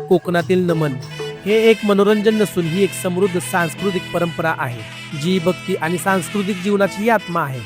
कोकणातील नमन हे एक मनोरंजन नसून ही एक समृद्ध सांस्कृतिक परंपरा आहे जी भक्ती आणि सांस्कृतिक जीवनाची ही आत्मा आहे.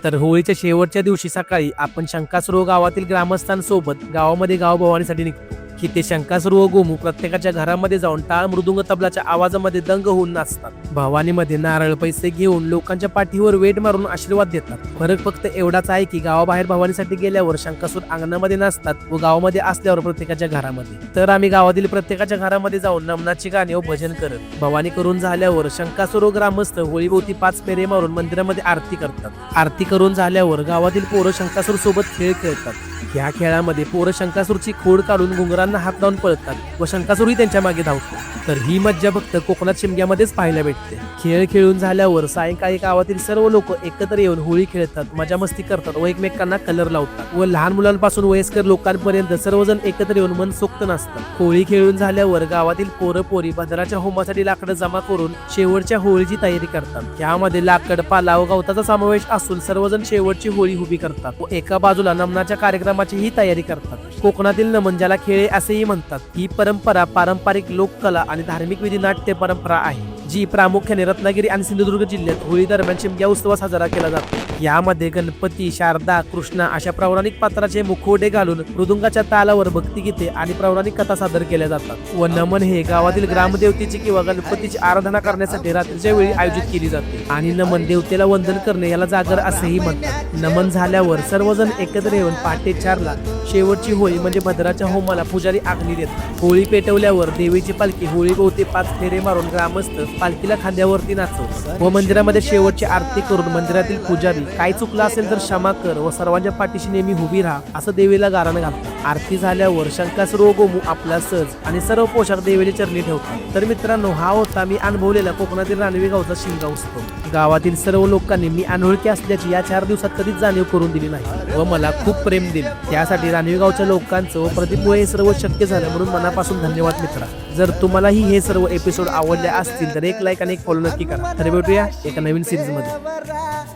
तर होळीच्या शेवटच्या दिवशी सकाळी आपण शंकासुर गावातील ग्रामस्थांसोबत गावामध्ये गावभवानीसाठी निघतो. की ते शंकासुर व गोमू प्रत्येकाच्या घरामध्ये जाऊन टाळ मृदुंग तबलाच्या आवाजामध्ये दंग होऊन नाचतात. भवानीमध्ये नारळ पैसे घेऊन लोकांच्या पाठीवर वेट मारून आशीर्वाद देतात. फरक फक्त एवढाच आहे की गावाबाहेर भवानीसाठी गेल्यावर शंकासुर अंगणामध्ये नाचतात व गावामध्ये असल्यावर प्रत्येकाच्या घरामध्ये. तर आम्ही गावातील प्रत्येकाच्या घरामध्ये जाऊन नमनाची गाणी व भजन करत भवानी करून झाल्यावर शंकासुर व ग्रामस्थ होळीभोवती 5 फेरे मारून मंदिरामध्ये आरती करतात. आरती करून झाल्यावर गावातील पोरं शंकासुर सोबत खेळ खेळतात. या खेळामध्ये पोरं शंकासुरची खोड काढून घुंगरांना हात लावून पळतात व शंकासुरही त्यांच्या मागे धावतो. तर ही मज्जा फक्त कोकणात शिमग्यामध्येच पाहायला भेटते. खेळ खेळून झाल्यावर सायंकाळी गावातील सर्व लोक एकत्र येऊन होळी खेळतात, मजा मस्ती करतात व एकमेकांना कलर लावतात व लहान मुलांपासून वयस्कर लोकांपर्यंत सर्वजण एकत्र येऊन मनसोक्त नाचतात. होळी खेळून झाल्यावर गावातील पोरं पोरी भद्राच्या होमासाठी लाकडं जमा करून शेवटच्या होळीची तयारी करतात. यामध्ये लाकड, पाला व गवताचा समावेश असून सर्वजण शेवटची होळी उभी करतात व एका बाजूला नमनाच्या कार्यक्रमाची ही तयारी करतात. कोकणातील नमन ज्याला खेळे असेही म्हणतात, ही परंपरा पारंपरिक लोककला आणि धार्मिक विधी नाट्य परंपरा आहे जी प्रामुख्याने रत्नागिरी आणि सिंधुदुर्ग जिल्ह्यात होळी दरम्यान शिमग्या उत्सव साजरा केला जातो. यामध्ये गणपती, शारदा, कृष्णा अशा पौराणिक पात्राचे मुखवटे घालून मृदुंगाच्या तालावर भक्तिगीते आणि पौराणिक कथा सादर केल्या जातात. व नमन हे गावातील ग्रामदेवतेची किंवा गणपतीची आराधना करण्यासाठी रात्रीच्या वेळी आयोजित केली जाते आणि नमन देवतेला वंदन करणे याला जागर असेही म्हणतात. नमन झाल्यावर सर्वजण एकत्र येऊन पहाटे 4ला शेवटची होळी म्हणजे भद्राच्या होमाला पुजारी आग्नी देतात. होळी पेटवल्यावर देवीची पालखी होळीभोवती 5 फेरे मारून ग्रामस्थ पालखीला खांद्यावरती नाचवतात व मंदिरामध्ये शेवटची आरती करून मंदिरातील पुजारी काय चुकलं असेल तर क्षमा कर व सर्वांच्या पाठीशी नेहमी उभी राहा असं देवीला गाराणं घालतात. आरती झाल्यावर शंकासुर व गोमू आपला सज आणि सर्व पोशाख देवीच्या चरणी ठेवतात. तर मित्रांनो, हा होता मी अनुभवलेला कोकणातील रानवे गावचा शिमगा उत्सव. गावातील सर्व लोकांनी मी अनोळखी असल्याची या 4 दिवसात कधीच जाणीव करून दिली नाही व मला खूप प्रेम दिले. त्यासाठी रानवे गावच्या लोकांचं व प्रदीपमुळे हे सर्व शक्य झालं, म्हणून मनापासून धन्यवाद मित्रा. जर तुम्हालाही हे सर्व एपिसोड आवडले असतील तर एक लाईक आणि एक फॉलो नक्की करा. तर भेटूया एका नवीन सिरीज मध्ये.